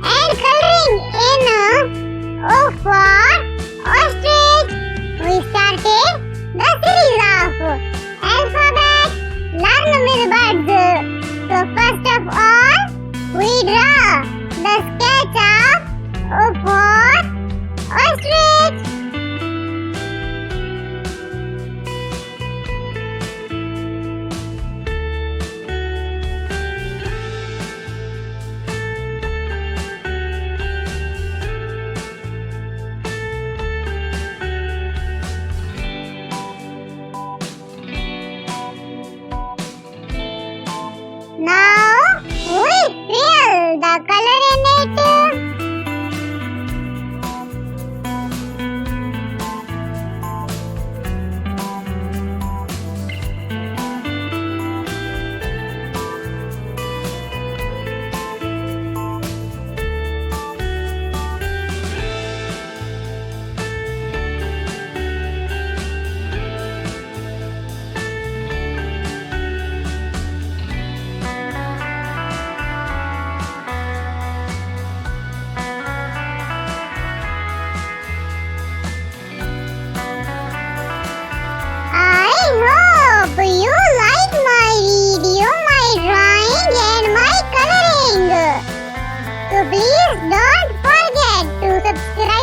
and coloring in O for Ostrich. We started the series of alphabet learn with birds. So first of all, we draw the sketch of O for Ostrich. Now we fill the color in it. I hope you like my video, my drawing and my coloring. So please don't forget to subscribe